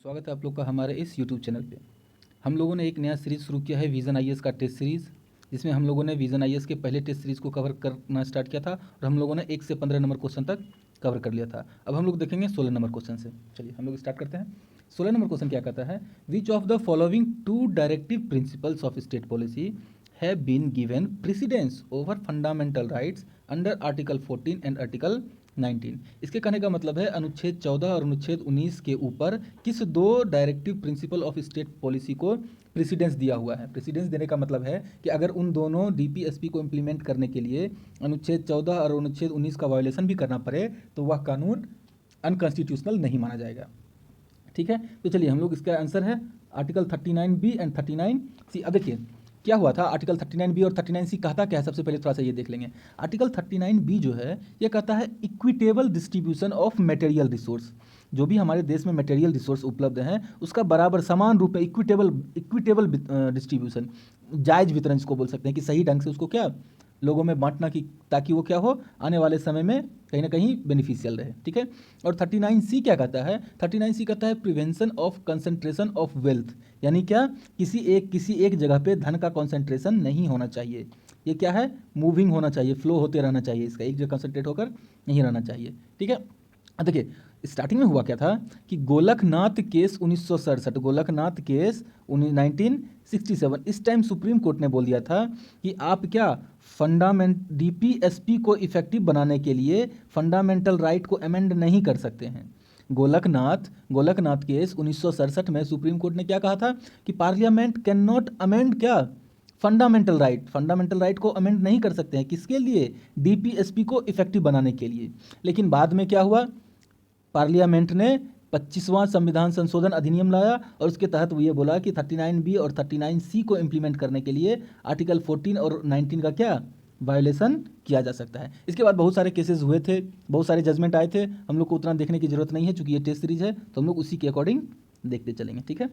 स्वागत है आप लोग का हमारे इस यूट्यूब चैनल पे। हम लोगों ने एक नया सीरीज़ शुरू किया है विज़न आईएएस का टेस्ट सीरीज़, जिसमें हम लोगों ने विज़न आईएएस के पहले टेस्ट सीरीज़ को कवर करना स्टार्ट किया था और हम लोगों ने 1 से 15 नंबर क्वेश्चन तक कवर कर लिया था। अब हम लोग देखेंगे 16 नंबर क्वेश्चन से। चलिए हम लोग स्टार्ट करते हैं। 16 नंबर क्वेश्चन क्या कहता है, which of the following two directive principles of state policy have been given precedence over fundamental rights under article 14 and article 19। इसके कहने का मतलब है अनुच्छेद 14 और अनुच्छेद 19 के ऊपर किस दो directive principle of state policy को प्रेसिडेंस दिया हुआ है। प्रेसिडेंस देने का मतलब है कि अगर उन दोनों डीपीएसपी को इम्प्लीमेंट करने के लिए अनुच्छेद 14 और अनुच्छेद 19 का वायोलेशन भी करना पड़े तो वह कानून अनकॉन्स्टिट्यूशनल नहीं माना जाएगा। ठीक है, तो चलिए हम लोग इसका आंसर है आर्टिकल 39B एंड 39C। अब देखिए क्या हुआ था, आर्टिकल 39B और 39C कहता क्या है, सबसे पहले थोड़ा सा ये देख लेंगे। आर्टिकल 39B जो है ये कहता है equitable distribution of material resource. जो भी हमारे देश में मटेरियल रिसोर्स उपलब्ध हैं उसका बराबर समान रूप में इक्विटेबल डिस्ट्रीब्यूशन, जायज वितरण इसको बोल सकते हैं कि सही ढंग से उसको क्या लोगों में बांटना की, ताकि वो क्या हो आने वाले समय में कहीं ना कहीं बेनिफिशियल रहे। ठीक है, और 39C क्या कहता है, 39C कहता है prevention of concentration of wealth, यानी क्या किसी एक जगह पे धन का कंसंट्रेशन नहीं होना चाहिए। ये क्या है, मूविंग होना चाहिए, फ्लो होते रहना चाहिए, इसका एक जगह कंसंट्रेट होकर नहीं रहना चाहिए। ठीक है, देखिए स्टार्टिंग में हुआ क्या था कि गोलकनाथ केस 1967, गोलकनाथ केस 1967, इस टाइम सुप्रीम कोर्ट ने बोल दिया था कि आप क्या डीपीएसपी को इफेक्टिव बनाने के लिए फंडामेंटल राइट को अमेंड नहीं कर सकते हैं। गोलकनाथ केस 1967 में सुप्रीम कोर्ट ने क्या कहा था कि पार्लियामेंट कैन नॉट अमेंड क्या फंडामेंटल राइट को अमेंड नहीं कर सकते हैं, किसके लिए, डीपीएसपी को इफेक्टिव बनाने के लिए। लेकिन बाद में क्या हुआ, पार्लियामेंट ने 25वां संविधान संशोधन अधिनियम लाया और उसके तहत वो ये बोला कि 39B और 39C को इम्प्लीमेंट करने के लिए आर्टिकल 14 और 19 का क्या वायोलेशन किया जा सकता है। इसके बाद बहुत सारे केसेस हुए थे, बहुत सारे जजमेंट आए थे, हम लोग को उतना देखने की जरूरत नहीं है क्योंकि ये टेस्ट सीरीज है, तो हम लोग उसी के अकॉर्डिंग देखते चलेंगे। ठीक है,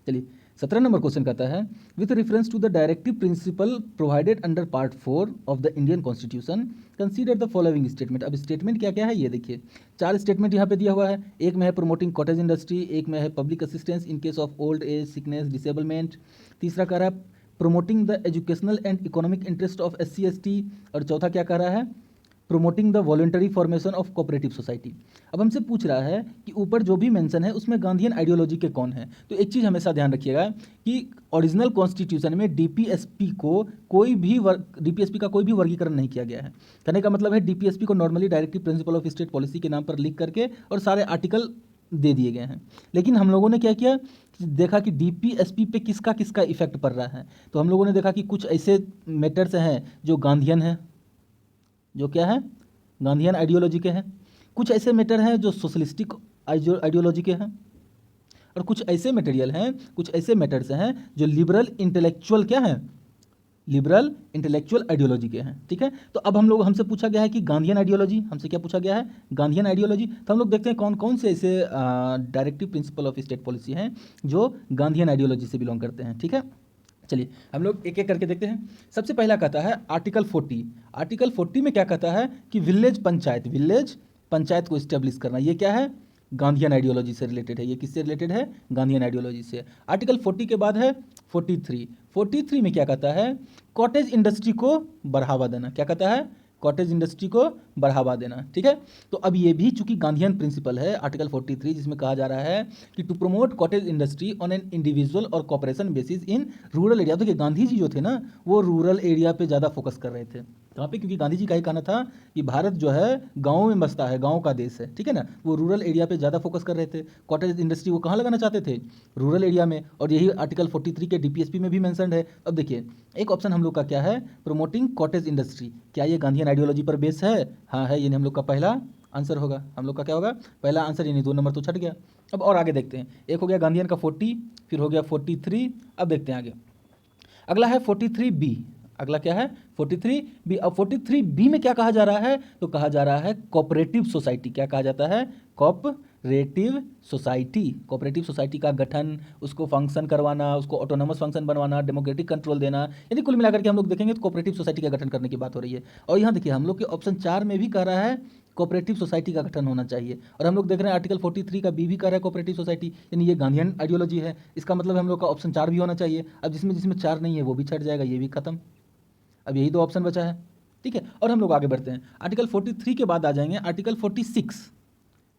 चलिए 17 नंबर क्वेश्चन कहता है with reference to the directive principle provided under part 4 of the Indian constitution consider the following statement. अब स्टेटमेंट क्या क्या है ये देखिए, 4 स्टेटमेंट यहाँ पे दिया हुआ है। एक में है प्रोमोटिंग कॉटेज इंडस्ट्री, एक में है public assistance in case of old age, sickness, disablement, तीसरा कह रहा है promoting the educational and economic interest of SC/ST, और चौथा क्या कह रहा है promoting the voluntary formation of cooperative society. अब हमसे पूछ रहा है कि ऊपर जो भी मेंशन है उसमें गांधीयन आइडियोलॉजी के कौन है। तो एक चीज़ हमेशा ध्यान रखिएगा कि ओरिजिनल कॉन्स्टिट्यूशन में डीपीएसपी का कोई भी वर्गीकरण नहीं किया गया है। कहने का मतलब है डीपीएसपी को normally directive principle of state policy के नाम पर लिख करके और सारे आर्टिकल दे दिए गए हैं। लेकिन हम लोगों ने क्या किया, देखा कि डीपीएसपी पे किसका किसका इफेक्ट पड़ रहा है। तो हम लोगों ने देखा कि कुछ ऐसे मैटर्स हैं जो गांधीयन हैं, जो क्या है गांधीयन आइडियोलॉजी के हैं, कुछ ऐसे मैटर हैं जो सोशलिस्टिक आइडियोलॉजी के हैं, और कुछ ऐसे मटेरियल हैं, कुछ ऐसे मैटर्स हैं जो लिबरल इंटेलेक्चुअल क्या हैं, लिबरल इंटेलेक्चुअल आइडियोलॉजी के हैं। ठीक है, तो अब हमसे पूछा गया है कि गांधीयन आइडियोलॉजी, हमसे क्या पूछा गया है, गांधीयन आइडियोलॉजी। तो हम लोग देखते हैं कौन कौन से ऐसे directive principle of state policy हैं जो गांधीयन आइडियोलॉजी से बिलोंग करते हैं। ठीक है, चलिए हम लोग एक एक करके देखते हैं। सबसे पहला कहता है आर्टिकल 40। आर्टिकल 40 में क्या कहता है कि विलेज पंचायत को इस्टेब्लिश करना। ये क्या है, गांधीयन आइडियोलॉजी से रिलेटेड है। ये किससे रिलेटेड है, गांधीयन आइडियोलॉजी से। आर्टिकल 40 के बाद है 43 में क्या कहता है कॉटेज इंडस्ट्री को बढ़ावा देना। क्या कहता है, कॉटेज इंडस्ट्री को बढ़ावा देना। ठीक है, तो अब ये भी चूंकि गांधीयन प्रिंसिपल है आर्टिकल 43, जिसमें कहा जा रहा है कि to promote cottage industry on an individual और cooperation basis in rural area. देखिए गांधी जी जो थे ना वो रूरल एरिया पे ज़्यादा फोकस कर रहे थे। कहाँ पे, क्योंकि गांधी जी का ही कहना था कि भारत जो है गाँव में बसता है, गाँव का देश है। ठीक है ना, वो रूरल एरिया पे ज़्यादा फोकस कर रहे थे। कॉटेज इंडस्ट्री वो कहाँ लगाना चाहते थे, रूरल एरिया में, और यही आर्टिकल 43 के डीपीएसपी में भी मैंशनड है। अब देखिए एक ऑप्शन हम लोग का क्या है, प्रोमोटिंग कॉटेज इंडस्ट्री, क्या ये गांधीयन आइडियोलॉजी पर बेस है, हाँ है, यानी हम लोग का पहला आंसर होगा। हम लोग का क्या होगा, पहला आंसर, यानी 2 नंबर तो छट गया। अब और आगे देखते हैं, एक हो गया गांधीयन का 40, फिर हो गया 43। अब देखते हैं आगे, अगला है 43B। अगला क्या है 43B। अब 43B में क्या कहा जा रहा है, तो कहा जा रहा है कोऑपरेटिव सोसाइटी। क्या कहा जाता है, कोऑपरेटिव सोसाइटी का गठन, उसको फंक्शन करवाना, उसको ऑटोनोमस फंक्शन बनवाना, डेमोक्रेटिक कंट्रोल देना, यानी कुल मिलाकर के हम लोग देखेंगे तो कोऑपरेटिव सोसाइटी का गठन करने की बात हो रही है। और यहाँ देखिए हम लोग के ऑप्शन 4 में भी कह रहा है कोऑपरेटिव सोसाइटी का गठन होना चाहिए। और हम लोग देख रहे हैं आर्टिकल 43 का बी भी कह रहा है कोऑपरेटिव सोसाइटी, यानी ये गांधीयन आइडियोलॉजी है। इसका मतलब हम लोग का ऑप्शन 4 भी होना चाहिए। अब जिसमें जिसमें 4 नहीं है वो भी छट जाएगा, ये भी खत्म। अब यही 2 ऑप्शन बचा है, ठीक है। और हम लोग आगे बढ़ते हैं, आर्टिकल 43 के बाद आ जाएंगे आर्टिकल 46।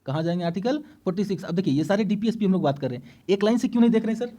कहाँ जाएंगे? आर्टिकल 46। अब देखिए ये सारे डीपीएसपी हम लोग बात कर रहे हैं, एक लाइन से क्यों नहीं देख रहे हैं सर?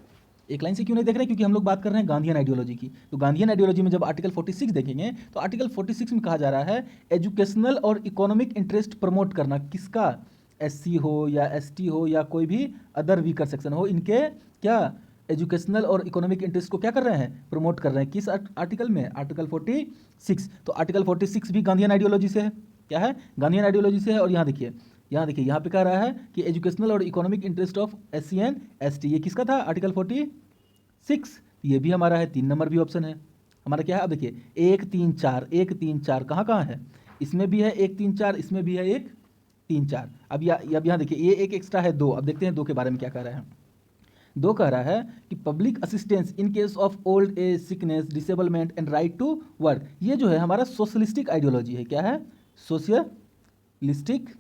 एक लाइन से क्यों नहीं देख रहे हैं? क्योंकि हम लोग बात कर रहे हैं गांधीयन आइडियोलॉजी की। तो गांधीयन आइडियोलॉजी में जब आर्टिकल 46 देखेंगे तो आर्टिकल 46 में कहा जा रहा है एजुकेशनल और इकोनॉमिक इंटरेस्ट प्रमोट करना। किसका? एससी हो या एसटी हो या कोई भी अदर वीकर सेक्शन हो, इनके क्या एजुकेशनल और इकोनॉमिक इंटरेस्ट को क्या कर रहे हैं? प्रमोट कर रहे हैं। किस आर्टिकल में? आर्टिकल 46। तो आर्टिकल 46 भी गांधीयन आइडियोलॉजी से है। क्या है? गांधीयन आइडियोलॉजी से है। और यहाँ देखिए यहाँ पे कह रहा है कि एजुकेशनल और economic interest of SC and ST, ये किसका था? आर्टिकल 46। ये भी हमारा है। 3 नंबर भी ऑप्शन है हमारा। क्या है? अब देखिए 1 3 4, 1 3 4 कहाँ है? इसमें भी है 1 3 4, इसमें भी है 1 3 4। अब यहाँ देखिए ये एक एक्स्ट्रा है 2। अब देखते हैं 2 के बारे में क्या कह रहा है। 2 कह रहा है कि public assistance in case of old age, sickness, disablement and right to work. ये जो है हमारा सोशलिस्टिक आइडियोलॉजी है। क्या है? सोशलिस्टिक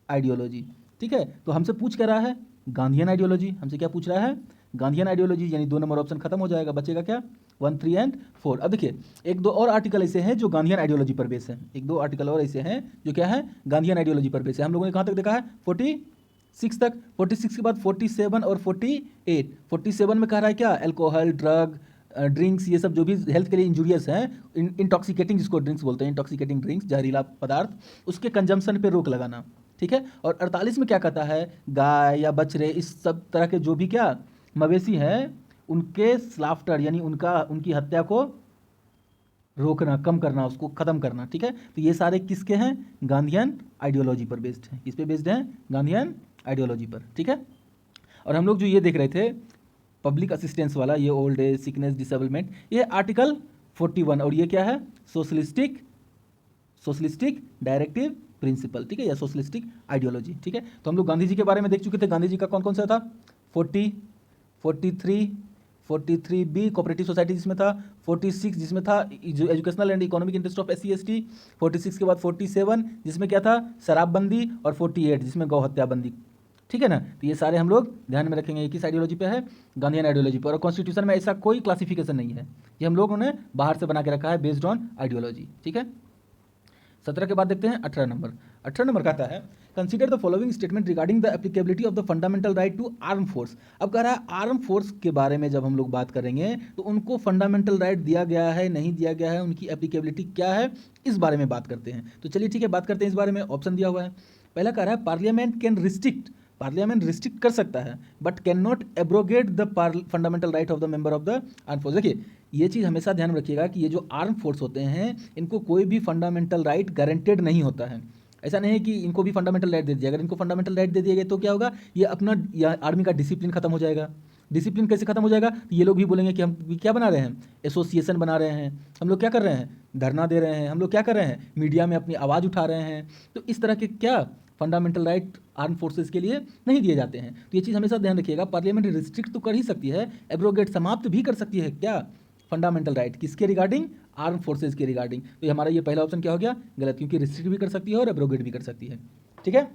आइडियोलॉजी, ठीक है। तो हमसे पूछ कर रहा है गांधीयन आइडियोलॉजी। हमसे क्या पूछ रहा है? गांधीयन आइडियोलॉजी, यानी 2 नंबर ऑप्शन खत्म हो जाएगा, बचेगा क्या? 1 3 एंड 4। अब देखिए 1 2 और आर्टिकल ऐसे हैं जो गांधीयन आइडियोलॉजी पर बेस है। 1 2 आर्टिकल और ऐसे हैं जो क्या है? गांधीयन आइडियोलॉजी पर बेस है। हम लोगों ने कहाँ तक देखा है? 46 तक। 46 के बाद 47 और 48। 47 में कह रहा है क्या? अल्कोहल, ड्रग, ड्रिंक्स, ये सब जो भी हेल्थ के लिए इंजूरियस हैं, इंटॉक्सिकेटिंग, जिसको ड्रिंक्स बोलते हैं, इंटॉक्सिकेटिंग ड्रिंक्स, जहरीला पदार्थ, उसके कंजम्पशन पे रोक लगाना, ठीक है। और 48 में क्या कहता है? गाय या बछड़े, इस सब तरह के जो भी क्या मवेशी हैं, उनके स्लाफ्टर यानी उनकी हत्या को रोकना, कम करना, उसको खत्म करना, ठीक है। तो ये सारे किसके हैं? गांधीयन आइडियोलॉजी पर बेस्ड हैं। किस पे बेस्ड हैं? गांधीयन आइडियोलॉजी पर, ठीक है। और हम लोग जो ये देख रहे थे पब्लिक असिस्टेंस वाला, ये ओल्ड एज, सिकनेस, डिसेबलमेंट, ये आर्टिकल 41। और ये क्या है? सोशलिस्टिक डायरेक्टिव प्रिंसिपल, ठीक है, या सोशलिस्टिक आइडियोलॉजी, ठीक है। तो हम लोग गांधी जी के बारे में देख चुके थे। गांधी जी का कौन कौन सा था? 43 बी कोऑपरेटिव सोसाइटी जिसमें था, 46 जिसमें था educational and economic interest of SC ST, 46 के बाद 47 जिसमें क्या था? शराबबंदी, और 48 जिसमें गौ हत्याबंदी, ठीक है ना। तो ये सारे हम लोग ध्यान में रखेंगे। किस आइडियोलॉजी पे है? गांधीयन आइडियोलॉजी पर। और कॉन्स्टिट्यूशन में ऐसा कोई क्लासिफिकेशन नहीं है, ये हम लोगों ने बाहर से बना के रखा है बेस्ड ऑन आइडियोलॉजी, ठीक है। 17 के बाद देखते हैं 18 नंबर। 18 नंबर कहता है consider the following statement regarding the applicability of the fundamental right to arm force. अब कह रहा है आर्म फोर्स के बारे में जब हम लोग बात करेंगे तो उनको फंडामेंटल राइट दिया गया है, नहीं दिया गया है, उनकी एप्लीकेबिलिटी क्या है, इस बारे में बात करते हैं। तो चलिए ठीक है, बात करते हैं इस बारे में। ऑप्शन दिया हुआ है। पहला कह रहा है parliament can restrict, parliament restrict कर सकता है but can not abrogate the fundamental right of the member of the arm force. देखिए ये चीज़ हमेशा ध्यान में रखिएगा कि ये जो आर्म फोर्स होते हैं इनको कोई भी फंडामेंटल राइट गारंटेड नहीं होता है। ऐसा नहीं है कि इनको भी फंडामेंटल राइट दे दिया। अगर इनको फंडामेंटल राइट दे दिया गया तो क्या होगा? ये अपना आर्मी का डिसिप्लिन खत्म हो जाएगा। डिसिप्लिन कैसे खत्म हो जाएगा? तो ये लोग भी बोलेंगे कि हम क्या बना रहे हैं? एसोसिएशन बना रहे हैं, हम लोग क्या कर रहे हैं? धरना दे रहे हैं, हम लोग क्या कर रहे हैं? मीडिया में अपनी आवाज़ उठा रहे हैं। तो इस तरह के क्या फंडामेंटल राइट आर्म फोर्सेस के लिए नहीं दिए जाते हैं। तो ये चीज़ हमेशा ध्यान रखिएगा, पार्लियामेंट रिस्ट्रिक्ट तो कर ही सकती है, एब्रोगेट समाप्त भी कर सकती है क्या? फंडामेंटल राइट किसके रिगार्डिंग? आर्म फोर्सेज के रिगार्डिंग। तो हमारा ये पहला ऑप्शन क्या हो गया? गलत, क्योंकि रिस्ट्रिक्ट भी कर सकती है और एब्रोगेट भी कर सकती है, ठीक है।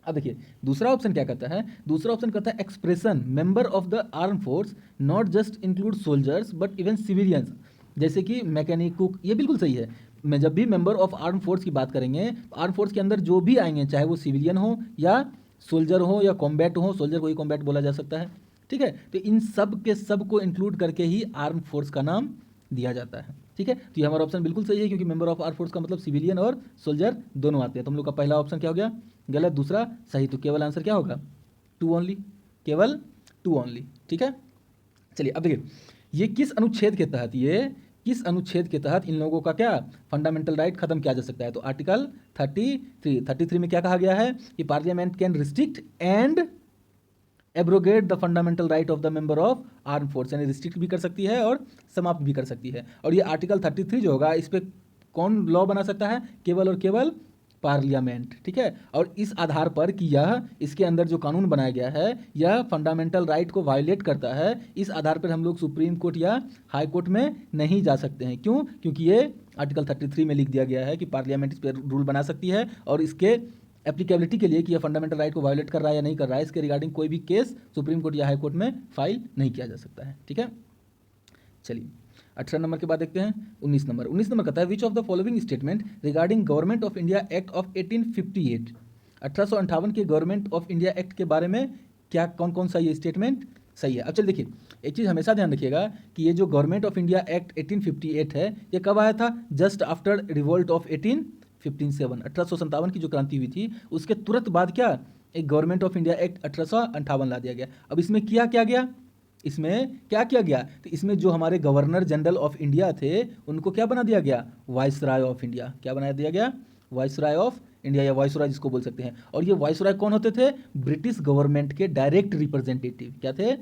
अब देखिए दूसरा ऑप्शन क्या कहता है? दूसरा ऑप्शन कहता है expression member of the arm force not just include soldiers but even civilians, जैसे कि मैकेनिक, कुक। ये बिल्कुल सही है। मैं जब भी मेंबर ऑफ आर्म फोर्स की बात करेंगे तो आर्म फोर्स के अंदर जो भी आएंगे, चाहे वो सिविलियन हो या सोल्जर हो या कॉम्बैट हो, सोल्जर को ही कॉम्बैट बोला जा सकता है, ठीक है। तो इन सब के सब को इंक्लूड करके ही आर्म फोर्स का नाम दिया जाता है, ठीक है। तो ये हमारा ऑप्शन बिल्कुल सही है, क्योंकि मेंबर ऑफ आर्म फोर्स का मतलब सिविलियन और सोल्जर दोनों आते हैं। तो हम लोग का पहला ऑप्शन क्या हो गया? गलत। दूसरा सही। तो केवल आंसर क्या होगा? 2 ओनली, केवल 2 ओनली, ठीक है। चलिए अब देखिए ये किस अनुच्छेद के तहत, ये किस अनुच्छेद के तहत इन लोगों का क्या फंडामेंटल राइट खत्म किया जा सकता है? तो आर्टिकल 33 में क्या कहा गया है कि parliament can restrict and abrogate the fundamental right of the member of arm force, यानी रिस्ट्रिक्ट भी कर सकती है और समाप्त भी कर सकती है। और ये आर्टिकल 33 जो होगा इस पर कौन लॉ बना सकता है? केवल और केवल पार्लियामेंट, ठीक है। और इस आधार पर कि यह इसके अंदर जो कानून बनाया गया है यह फंडामेंटल राइट को वायलेट करता है, इस आधार पर हम लोग सुप्रीम कोर्ट या हाई कोर्ट में नहीं जा सकते हैं। क्यों? क्योंकि ये आर्टिकल 33 में लिख दिया गया है कि पार्लियामेंट इस पर रूल बना सकती है और इसके एप्लीकेबिलिटी के लिए कि यह फंडामेंटल राइट को वायोलेट कर रहा है या नहीं कर रहा है, इसके रिगार्डिंग कोई भी केस सुप्रीम कोर्ट या हाई कोर्ट में फाइल नहीं किया जा सकता है। ठीक है, चलिए 18 नंबर के बाद देखते हैं 19 नंबर। 19 नंबर कहता है which of the following statement regarding government of India act of 1858, 1858 के गवर्नमेंट ऑफ इंडिया एक्ट के बारे में क्या कौन कौन सा ये स्टेटमेंट सही है। अब चल देखिए, एक चीज़ हमेशा ध्यान रखिएगा कि ये जो गवर्नमेंट ऑफ इंडिया एक्ट 1858 है, ये कब आया था? जस्ट आफ्टर रिवोल्ट ऑफ 1857, 1857 की जो क्रांति हुई थी उसके तुरंत बाद क्या एक गवर्नमेंट ऑफ इंडिया एक्ट 1858 ला दिया गया। अब इसमें किया क्या गया, इसमें क्या किया गया, तो इसमें जो हमारे गवर्नर जनरल ऑफ इंडिया थे उनको क्या बना दिया गया? Viceroy of India. क्या बना दिया गया? वाइसराय ऑफ इंडिया या वाइसराय जिसको बोल सकते हैं। और ये वाइसराय कौन होते थे? ब्रिटिश गवर्नमेंट के डायरेक्ट रिप्रेजेंटेटिव। क्या थे?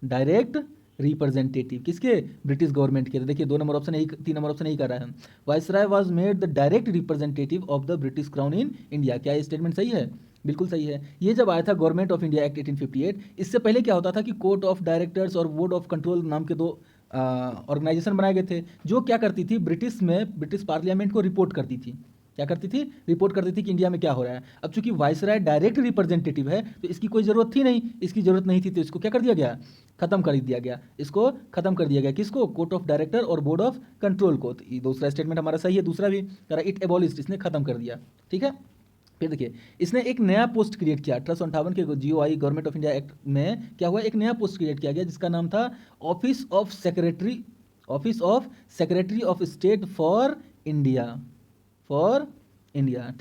Direct representative. किसके? ब्रिटिश गवर्नमेंट के। तो देखिए 2 नंबर ऑप्शन यही, 3 नंबर ऑप्शन यही कर रहा है। Viceroy was made the direct representative of the British crown in India. क्या ये स्टेटमेंट सही है? बिल्कुल सही है। ये जब आया था गवर्नमेंट ऑफ इंडिया एक्ट 1858, इससे पहले क्या होता था कि कोर्ट ऑफ डायरेक्टर्स और बोर्ड ऑफ कंट्रोल नाम के 2 ऑर्गेनाइजेशन बनाए गए थे, जो क्या करती थी ब्रिटिश में ब्रिटिश पार्लियामेंट को रिपोर्ट करती थी। क्या करती थी? रिपोर्ट करती थी कि इंडिया में क्या हो रहा है। अब चूंकि वाइसराय डायरेक्ट रिप्रेजेंटेटिव है तो इसकी कोई ज़रूरत थी नहीं, इसकी ज़रूरत नहीं थी, तो इसको क्या कर दिया गया? खत्म कर दिया गया। इसको खत्म कर दिया गया। किसको? कोर्ट ऑफ डायरेक्टर और बोर्ड ऑफ कंट्रोल को। तो ये दूसरा स्टेटमेंट हमारा सही है। दूसरा भी इट एबॉलिश्ड, इसने खत्म कर दिया। ठीक है, फिर देखिए इसने एक नया पोस्ट क्रिएट किया 1858 के GOI government of India act में क्या हुआ, एक नया पोस्ट क्रिएट किया गया जिसका नाम था office of secretary of state for India.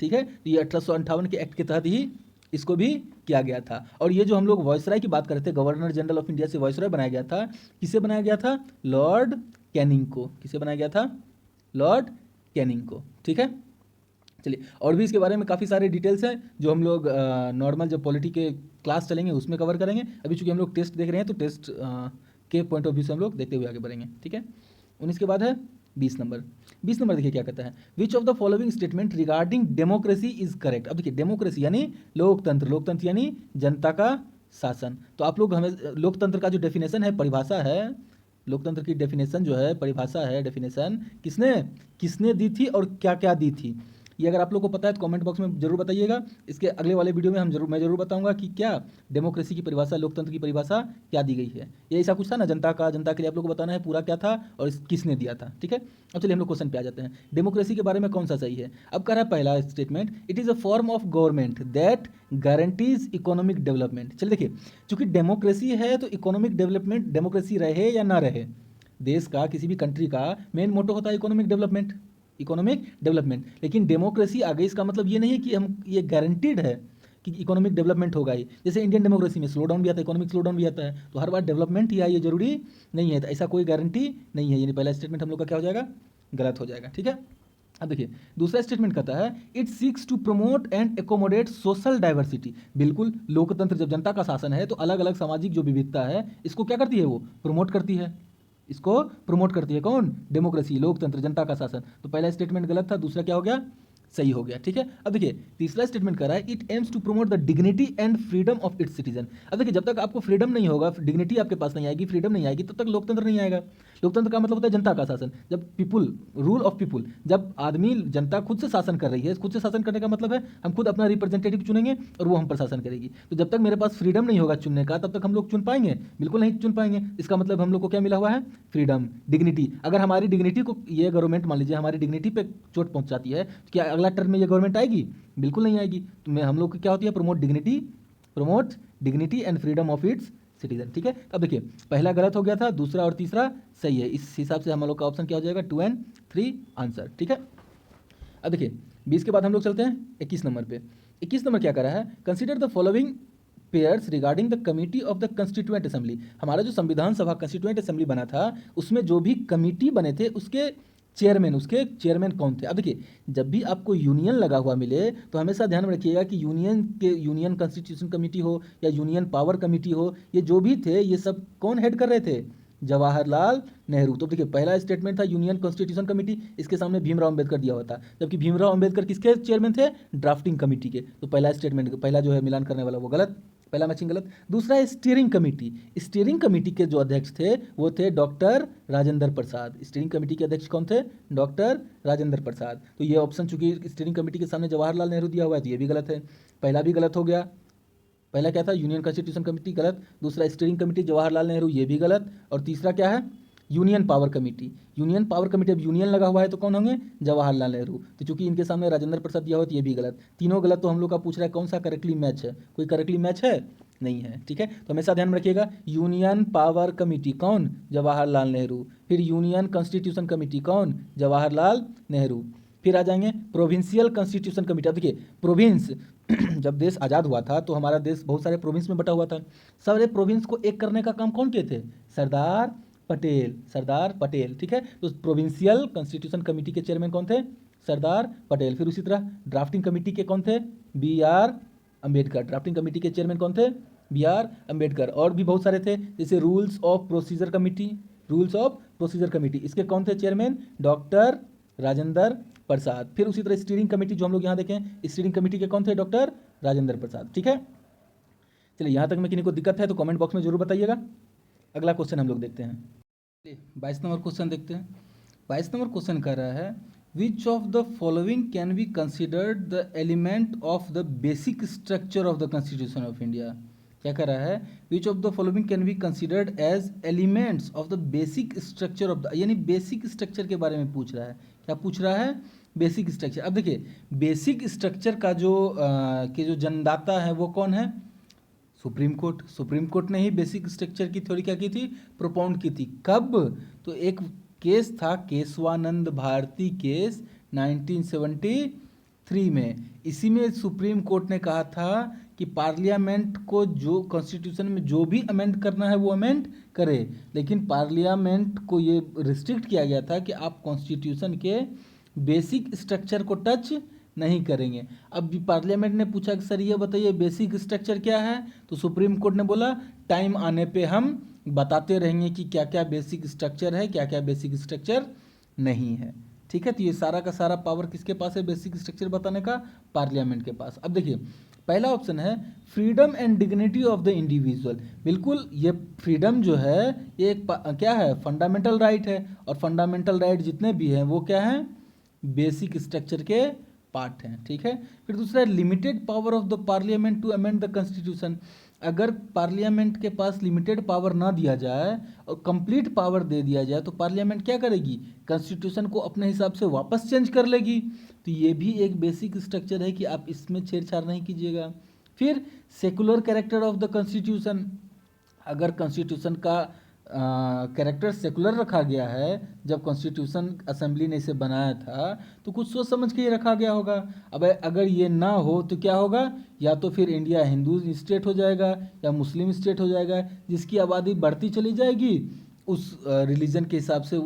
ठीक है, तो ये 1858 के एक्ट के तहत ही इसको भी किया गया था। और ये जो हम लोग वाइसराय की बात कर रहे थे, गवर्नर जनरल ऑफ इंडिया से वाइसराय बनाया गया था। किसे बनाया गया था? लॉर्ड कैनिंग को। किसे बनाया गया था? लॉर्ड कैनिंग को। ठीक है, चलिए और भी इसके बारे में काफ़ी सारे डिटेल्स हैं जो हम लोग नॉर्मल जब पॉलिटी के क्लास चलेंगे उसमें कवर करेंगे। अभी चूंकि हम लोग टेस्ट देख रहे हैं तो टेस्ट के पॉइंट ऑफ व्यू से हम लोग देखते हुए आगे बढ़ेंगे। ठीक है, 19 के बाद है 20 नंबर। 20 नंबर देखिए क्या कहता है, which of the following statement regarding democracy is correct. अब देखिए डेमोक्रेसी यानी लोकतंत्र, लोकतंत्र यानी जनता का शासन। तो आप लोग हमें लोकतंत्र का जो डेफिनेशन है, परिभाषा है, लोकतंत्र की डेफिनेशन जो है, परिभाषा है, डेफिनेशन किसने दी थी और क्या क्या दी थी, ये अगर आप लोग को पता है तो कमेंट बॉक्स में जरूर बताइएगा। इसके अगले वाले वीडियो में मैं जरूर बताऊंगा कि क्या डेमोक्रेसी की परिभाषा, लोकतंत्र की परिभाषा क्या दी गई है। ये ऐसा कुछ था ना, जनता के लिए आप लोग को बताना है पूरा क्या था और किसने दिया था। ठीक है, अब चलिए हम लोग क्वेश्चन पे आ जाते हैं। डेमोक्रेसी के बारे में कौन सा सही है। अब कह रहा है पहला statement, it is a form of government that guarantees economic development. चलिए देखिए, चूंकि डेमोक्रेसी है तो इकोनॉमिक डेवलपमेंट, डेमोक्रेसी रहे या ना रहे, देश का किसी भी कंट्री का मेन मोटो होता है इकोनॉमिक डेवलपमेंट। लेकिन डेमोक्रेसी आ गई, इसका मतलब ये नहीं है कि हम ये गारंटीड है कि इकोनॉमिक डेवलपमेंट होगा ही। जैसे इंडियन डेमोक्रेसी में स्लो डाउन भी आता है, इकोनॉमिक स्लो डाउन भी आता है, तो हर बार डेवलपमेंट ही आए ये जरूरी नहीं है। तो ऐसा कोई गारंटी नहीं है, यानी पहला स्टेटमेंट हम लोग का क्या हो जाएगा? गलत हो जाएगा। ठीक है, अब देखिए दूसरा स्टेटमेंट कहता है it seeks to promote and accommodate social diversity. बिल्कुल, लोकतंत्र जब जनता का शासन है तो अलग अलग सामाजिक जो विविधता है इसको क्या करती है? वो प्रमोट करती है। इसको प्रमोट करती है कौन? डेमोक्रेसी, लोकतंत्र, जनता का शासन। तो पहला स्टेटमेंट गलत था, दूसरा क्या हो गया? सही हो गया। ठीक है, अब देखिए तीसरा स्टेटमेंट कर रहा है it aims to promote the dignity and freedom of its citizen. अब देखिए जब तक आपको फ्रीडम नहीं होगा, डिग्निटी आपके पास नहीं आएगी, फ्रीडम नहीं आएगी, तब तक लोकतंत्र नहीं आएगा। लोकतंत्र का मतलब होता है जनता का शासन। जब पीपुल, रूल ऑफ पीपुल, जब आदमी, जनता खुद से शासन कर रही है, खुद से शासन करने का मतलब है हम खुद अपना रिप्रेजेंटेटिव चुनेंगे और वो हम पर शासन करेगी। तो जब तक मेरे पास फ्रीडम नहीं होगा चुनने का, तब तक हम लोग चुन पाएंगे? बिल्कुल नहीं चुन पाएंगे। इसका मतलब हम लोग को क्या मिला हुआ है? Freedom, dignity. अगर हमारी डिग्निटी को ये गवर्नमेंट, मान लीजिए हमारी डिग्निटी पे चोट पहुंचाती है, तो क्या अगला टर्म में ये गवर्नमेंट आएगी? बिल्कुल नहीं आएगी। तो हम लोग की क्या होती है? Promote dignity and freedom of its citizen. ठीक है, अब देखिए पहला गलत हो गया था, दूसरा और तीसरा सही है। इस हिसाब से हम लोग का ऑप्शन क्या हो जाएगा? 2 और 3 आंसर। ठीक है, अब देखिए 20 के बाद हम लोग चलते हैं 21 नंबर पे। 21 नंबर क्या कर रहा है? Consider the following pairs regarding the committee of the constituent assembly. हमारा जो संविधान सभा कंस्टिट्यूएंट असेंबली बना था उसमें जो भी कमिटी बने थे उसके चेयरमैन कौन थे। अब देखिए जब भी आपको यूनियन लगा हुआ मिले तो हमेशा ध्यान में रखिएगा कि यूनियन कॉन्स्टिट्यूशन कमिटी हो या यूनियन पावर कमिटी हो, ये जो भी थे ये सब कौन हेड कर रहे थे? जवाहरलाल नेहरू। तो देखिए पहला स्टेटमेंट था यूनियन कॉन्स्टिट्यूशन कमिटी, इसके सामने भीमराव अंबेडकर दिया हुआ था, जबकि भीमराव अंबेडकर किसके चेयरमैन थे? ड्राफ्टिंग कमिटी के। तो पहला स्टेटमेंट, पहला जो है मिलान करने वाला वो गलत। पहला मैचिंग गलत। दूसरा है स्टीयरिंग कमेटी। स्टीयरिंग कमेटी के जो अध्यक्ष थे वो थे doctor Rajendra Prasad. Steering committee के अध्यक्ष कौन थे? डॉक्टर राजेंद्र प्रसाद। तो ये ऑप्शन चूंकि स्टीयरिंग कमेटी के सामने जवाहरलाल नेहरू दिया हुआ है तो ये भी गलत है। पहला भी गलत हो गया। पहला क्या था? यूनियन कॉन्स्टिट्यूशन कमेटी, गलत। दूसरा स्टीयरिंग कमेटी जवाहरलाल नेहरू, ये भी गलत। और तीसरा क्या है? Union power committee. Union power committee, अब यूनियन लगा हुआ है तो कौन होंगे? जवाहरलाल नेहरू। तो चूंकि इनके सामने राजेंद्र प्रसाद दिया हुआ तो ये भी गलत। तीनों गलत। तो हम लोग का पूछ रहा है कौन सा करेक्टली मैच है? कोई करेक्टली मैच है? नहीं है। ठीक है, तो हमेशा ध्यान में रखिएगा, यूनियन पावर कमेटी कौन? जवाहरलाल नेहरू। फिर यूनियन कॉन्स्टिट्यूशन कमेटी कौन? जवाहरलाल नेहरू। फिर आ जाएंगे प्रोविंशियल कॉन्स्टिट्यूशन कमेटी। अब देखिए प्रोविंस जब देश आज़ाद हुआ था तो हमारा देश बहुत सारे प्रोविंस में बटा हुआ था। सारे प्रोविंस को एक करने का काम कौन किए थे? सरदार पटेल। सरदार पटेल। ठीक है, तो प्रोविंशियल कॉन्स्टिट्यूशन कमेटी के चेयरमैन कौन थे? सरदार पटेल। फिर उसी तरह ड्राफ्टिंग कमेटी के कौन थे? B R Ambedkar. Drafting committee के चेयरमैन कौन थे? B R Ambedkar. और भी बहुत सारे थे, जैसे rules of procedure committee. Rules of procedure committee, इसके कौन थे चेयरमैन? डॉक्टर राजेंद्र प्रसाद। फिर उसी तरह स्टीयरिंग कमेटी जो हम लोग यहाँ देखें, स्टीयरिंग कमेटी के कौन थे? डॉक्टर राजेंद्र प्रसाद। ठीक है, चलिए यहाँ तक में किसी को दिक्कत है तो कमेंट बॉक्स में जरूर बताइएगा। अगला क्वेश्चन हम लोग देखते हैं। 22 नंबर क्वेश्चन देखते हैं। 22 नंबर क्वेश्चन कह रहा है which of the following can be considered the element of the basic structure of the constitution of India. क्या कह रहा है? Which of the following can be considered as elements of the basic structure of the, यानी basic structure के बारे में पूछ रहा है। क्या पूछ रहा है? Basic structure. अब देखिए बेसिक स्ट्रक्चर का जो जन्मदाता है वो कौन है? Supreme court. सुप्रीम कोर्ट ने ही बेसिक स्ट्रक्चर की थ्योरी क्या की थी? प्रोपाउंड की थी। कब? तो एक केस था केशवानंद भारती केस 1973 में। इसी में सुप्रीम कोर्ट ने कहा था कि पार्लियामेंट को जो कॉन्स्टिट्यूशन में जो भी अमेंड करना है वो अमेंड करे, लेकिन पार्लियामेंट को ये रिस्ट्रिक्ट किया गया था कि आप कॉन्स्टिट्यूशन के बेसिक स्ट्रक्चर को टच नहीं करेंगे। अब पार्लियामेंट ने पूछा कि सर ये बताइए बेसिक स्ट्रक्चर क्या है, तो सुप्रीम कोर्ट ने बोला टाइम आने पे हम बताते रहेंगे कि क्या क्या बेसिक स्ट्रक्चर है, क्या क्या बेसिक स्ट्रक्चर नहीं है। ठीक है, तो ये सारा का सारा पावर किसके पास है बेसिक स्ट्रक्चर बताने का? पार्लियामेंट के पास। अब देखिए पहला ऑप्शन है freedom and dignity of the individual. बिल्कुल, ये फ्रीडम जो है ये एक क्या है? फंडामेंटल राइट है। और फंडामेंटल राइट जितने भी हैं वो क्या हैं? बेसिक स्ट्रक्चर के पार्ट हैं। ठीक है, फिर दूसरा है limited power of the parliament to amend the constitution. अगर पार्लियामेंट के पास लिमिटेड पावर ना दिया जाए और कंप्लीट पावर दे दिया जाए तो पार्लियामेंट क्या करेगी? कॉन्स्टिट्यूशन को अपने हिसाब से वापस चेंज कर लेगी। तो ये भी एक बेसिक स्ट्रक्चर है कि आप इसमें छेड़छाड़ नहीं कीजिएगा। फिर secular character of the constitution. अगर कॉन्स्टिट्यूशन का कैरेक्टर सेकुलर रखा गया है, जब कॉन्स्टिट्यूशन असेंबली ने इसे बनाया था तो कुछ सोच समझ के ही रखा गया होगा। अब अगर ये ना हो तो क्या होगा? या तो फिर इंडिया हिंदू स्टेट हो जाएगा या मुस्लिम स्टेट हो जाएगा, जिसकी आबादी बढ़ती चली जाएगी उस रिलीजन के हिसाब से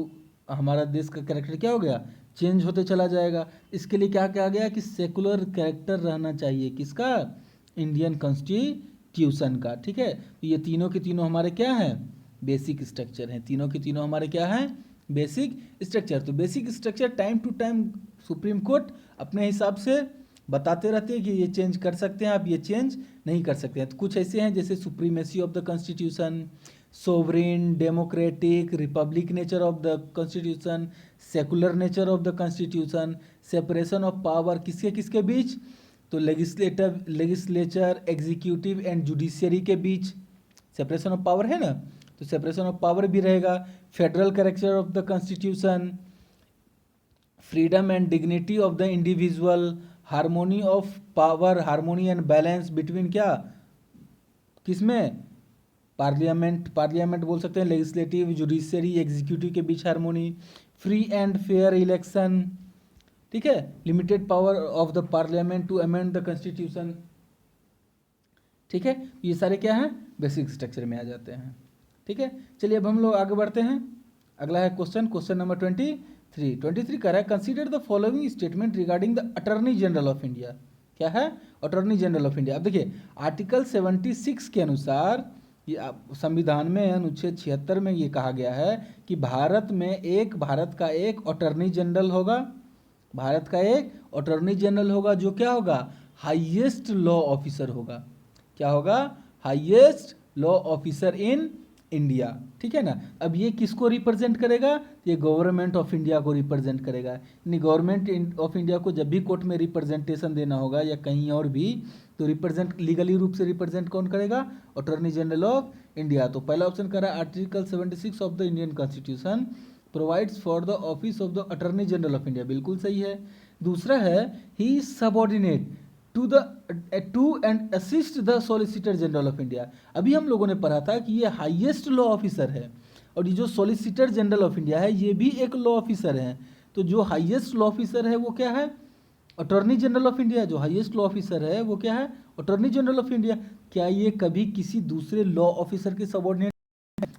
हमारा देश का कैरेक्टर क्या हो गया? चेंज होते चला जाएगा। इसके लिए क्या कहा गया कि सेकुलर कैरेक्टर रहना चाहिए, किसका? इंडियन कॉन्स्टिट्यूशन का। ठीक है, तो ये तीनों के तीनों हमारे क्या हैं? बेसिक स्ट्रक्चर हैं। तीनों के तीनों हमारे क्या हैं? Basic structure. तो basic structure time to time Supreme Court अपने हिसाब से बताते रहते हैं कि ये चेंज कर सकते हैं आप, ये चेंज नहीं कर सकते हैं। तो कुछ ऐसे हैं जैसे supremacy of the constitution, sovereign, democratic, Republic nature of the constitution, secular nature of the constitution, separation of power किसके किसके बीच? तो लेजिस्लेचर, एग्जीक्यूटिव एंड जुडिशियरी के बीच सेपरेशन ऑफ पावर है ना, तो सेपरेशन ऑफ पावर भी रहेगा। Federal character of the constitution, freedom and dignity of the individual, harmony of power, harmony and balance between क्या? किसमें? पार्लियामेंट बोल सकते हैं, लेजिस्लेटिव, जुडिशियरी, एग्जीक्यूटिव के बीच harmony, free and fair election. ठीक है, limited power of the parliament to amend the constitution. ठीक है, ये सारे क्या हैं? बेसिक स्ट्रक्चर में आ जाते हैं। ठीक है, चलिए अब हम लोग आगे बढ़ते हैं। अगला है क्वेश्चन नंबर 23 कह रहा है consider the following statement regarding the attorney general of India. क्या है? Attorney general of India. अब देखिए आर्टिकल 76 के अनुसार ये संविधान में अनुच्छेद 76 में ये कहा गया है कि भारत का एक अटॉर्नी जनरल होगा। भारत का एक अटॉर्नी जनरल होगा जो क्या होगा? हाईएस्ट लॉ ऑफिसर होगा। क्या होगा? Highest law officer in India, ठीक है ना। अब ये किसको रिप्रेजेंट करेगा, ये गवर्नमेंट ऑफ इंडिया को रिप्रेजेंट करेगा। यानी गवर्नमेंट ऑफ इंडिया को जब भी कोर्ट में रिप्रेजेंटेशन देना होगा या कहीं और भी, तो रिप्रेजेंट लीगली रूप से रिप्रेजेंट कौन करेगा, अटॉर्नी जनरल ऑफ इंडिया। तो पहला ऑप्शन कर रहा है article 76 of the Indian constitution provides for the office of the attorney general of India, बिल्कुल सही है। दूसरा है he is subordinate to and assist the solicitor general of India. अभी हम लोगों ने पढ़ा था कि ये हाईएस्ट लॉ ऑफिसर है, और ये जो सॉलिसिटर जनरल ऑफ इंडिया है ये भी एक लॉ ऑफिसर है। तो जो हाईएस्ट लॉ ऑफिसर है वो क्या है, अटॉर्नी जनरल ऑफ इंडिया। जो हाईएस्ट लॉ ऑफिसर है वो क्या है, अटॉर्नी जनरल ऑफ इंडिया। क्या ये कभी किसी दूसरे लॉ ऑफिसर के सबऑर्डिनेट,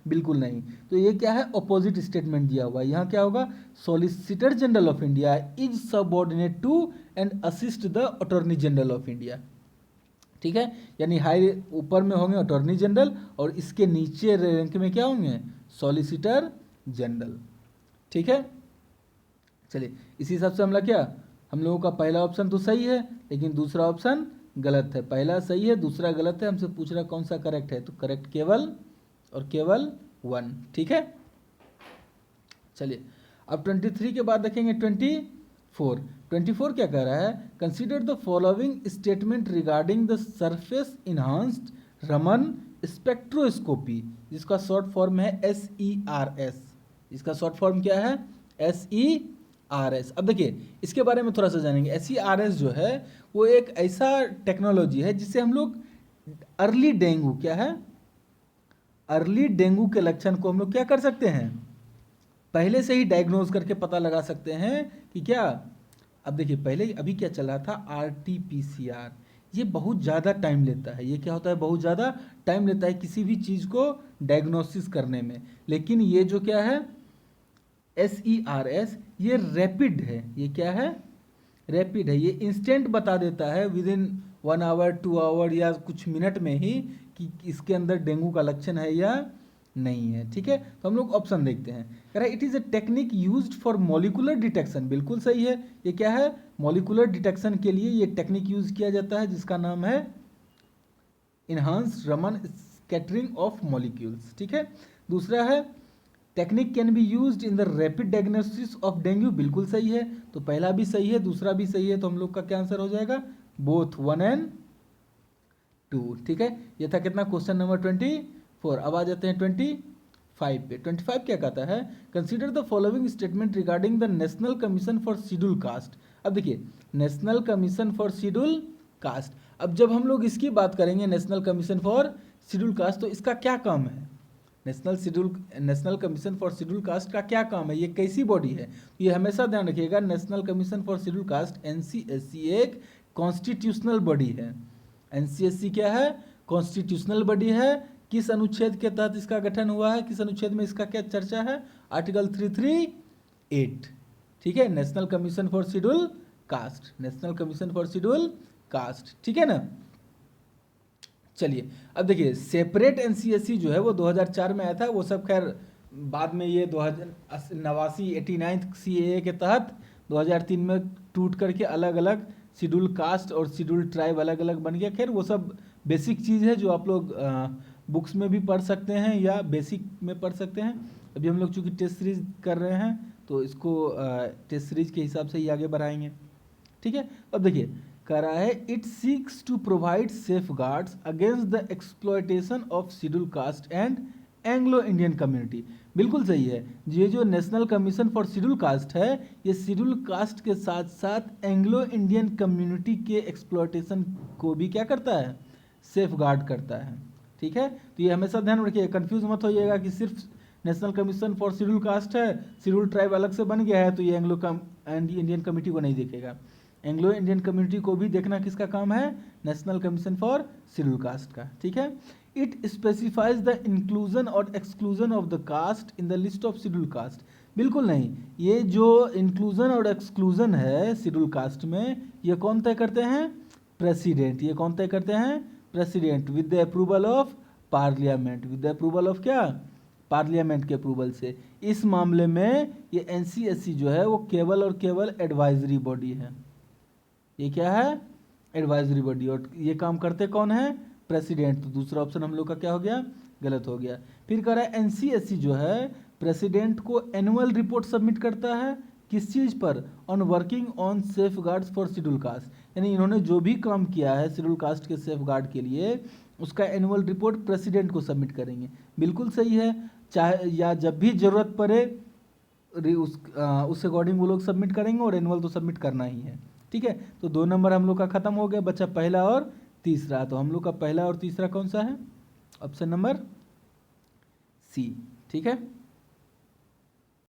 बिल्कुल नहीं। तो ये क्या है, अपोजिट स्टेटमेंट दिया हुआ है। यहाँ क्या होगा, solicitor general of India is subordinate to and assist the attorney general of India, ठीक है। यानी हाई ऊपर में होंगे अटॉर्नी जनरल और इसके नीचे रैंक में क्या होंगे, सॉलिसिटर जनरल, ठीक है। चलिए इसी हिसाब से हम लोगों का पहला ऑप्शन तो सही है, लेकिन दूसरा ऑप्शन गलत है। पहला सही है, दूसरा गलत है। हमसे पूछ रहा कौन सा करेक्ट है, तो करेक्ट केवल और केवल 1, ठीक है। चलिए अब 23 के बाद देखेंगे 24 क्या कह रहा है, consider the following statement regarding the surface enhanced Raman spectroscopy, जिसका शॉर्ट फॉर्म है SERS। इसका शॉर्ट फॉर्म क्या है, SERS। अब देखिए इसके बारे में थोड़ा सा जानेंगे। SERS जो है वो एक ऐसा टेक्नोलॉजी है जिससे हम लोग अर्ली डेंगू, क्या है, अर्ली डेंगू के लक्षण को हम लोग क्या कर सकते हैं, पहले से ही डायग्नोज करके पता लगा सकते हैं कि क्या। अब देखिए पहले अभी क्या चल रहा था, RT-PCR, ये बहुत ज़्यादा टाइम लेता है। ये क्या होता है, बहुत ज़्यादा टाइम लेता है किसी भी चीज़ को डायग्नोसिस करने में। लेकिन ये जो क्या है SERS, ये रैपिड है। ये क्या है, रैपिड है। ये इंस्टेंट बता देता है विद इन 1 आवर 2 आवर या कुछ मिनट में ही कि इसके अंदर डेंगू का लक्षण है या नहीं है, ठीक है। तो हम लोग ऑप्शन देखते हैं। कह रहा है it is a technique used for molecular detection, बिल्कुल सही है। ये क्या है, मॉलिकुलर डिटेक्शन के लिए ये टेक्निक यूज किया जाता है जिसका नाम है enhanced Raman scattering of molecules, ठीक है। दूसरा है technique can be used in the rapid diagnosis of dengue, बिल्कुल सही है। तो पहला भी सही है, दूसरा भी सही है। तो हम लोग का क्या आंसर हो जाएगा, बोथ 1 and 2, ठीक है। ये था कितना, क्वेश्चन नंबर 24। अब आ जाते हैं 25 पे। 25 क्या कहता है, consider the following statement regarding the national commission for schedule cast. अब देखिए national commission for schedule cast, अब जब हम लोग इसकी बात करेंगे national commission for schedule cast, तो इसका क्या काम है, national commission for schedule caste का क्या काम है, ये कैसी बॉडी है। तो ये हमेशा ध्यान रखिएगा, national commission for schedule cast NCSC एक कॉन्स्टिट्यूशनल बॉडी है। NCSC क्या है, कॉन्स्टिट्यूशनल बॉडी है। किस अनुच्छेद के तहत इसका गठन हुआ है, किस अनुच्छेद में इसका क्या चर्चा है, आर्टिकल 338, ठीक है। National commission for schedule cast, national commission for schedule cast, ठीक है ना। चलिए अब देखिए सेपरेट NCSC जो है वो 2004 में आया था। वो सब खैर बाद में ये 89 CAA के तहत 2003 में टूट करके अलग अलग शेड्यूल कास्ट और शेड्यूल ट्राइब अलग अलग बन गया। खैर वो सब बेसिक चीज़ है जो आप लोग बुक्स में भी पढ़ सकते हैं या बेसिक में पढ़ सकते हैं। अभी हम लोग चूँकि टेस्ट सीरीज कर रहे हैं तो इसको टेस्ट सीरीज के हिसाब से ही आगे बढ़ाएंगे, ठीक है। अब देखिए कह रहा है it seeks to provide safe guards against the exploitation of schedule caste and Anglo Indian community, बिल्कुल सही है। ये जो national commission for schedule caste है ये शेड्यूल कास्ट के साथ साथ एंग्लो इंडियन कम्युनिटी के एक्सप्लॉयटेशन को भी क्या करता है, सेफ गार्ड करता है, ठीक है। तो ये हमेशा ध्यान रखिए, कंफ्यूज मत होइएगा कि सिर्फ national commission for schedule caste है, शेड्यूल ट्राइब अलग से बन गया है तो ये एंग्लो इंडियन कम्युनिटी को नहीं देखेगा। एंग्लो इंडियन कम्युनिटी को भी देखना किसका काम है, national commission for schedule caste का, ठीक है। इट स्पेसिफाइज द इंक्लूजन और exclusion of the caste in the list of schedule caste, बिल्कुल नहीं। ये जो इंक्लूजन और एक्सक्लूजन है शेड्यूल कास्ट में ये कौन तय करते हैं, प्रेसिडेंट। ये कौन तय करते हैं, president, with the approval of parliament, with the approval of क्या, पार्लियामेंट के अप्रूवल से। इस मामले में ये NCSC जो है वो केवल और केवल एडवाइजरी बॉडी है। ये क्या है, एडवाइजरी बॉडी। और ये काम करते कौन है, प्रेसिडेंट, तो दूसरा ऑप्शन हम लोग का क्या हो गया, गलत हो गया। फिर कह रहा है एनसीएससी जो है प्रेसिडेंट को एनुअल रिपोर्ट सबमिट करता है किस चीज़ पर, on working on safe guards for schedule cast, यानी इन्होंने जो भी काम किया है शेड्यूल कास्ट के सेफ गार्ड के लिए उसका एनुअल रिपोर्ट प्रेसिडेंट को सबमिट करेंगे। बिल्कुल सही है, चाहे या जब भी ज़रूरत पड़े उस अकॉर्डिंग वो लोग सबमिट करेंगे, और एनुअल तो सबमिट करना ही है। ठीक है, तो 2 नंबर हम लोग का खत्म हो गया, बच्चा पहला और तीसरा। तो हम लोग का पहला और तीसरा कौन सा है, ऑप्शन नंबर सी। ठीक है।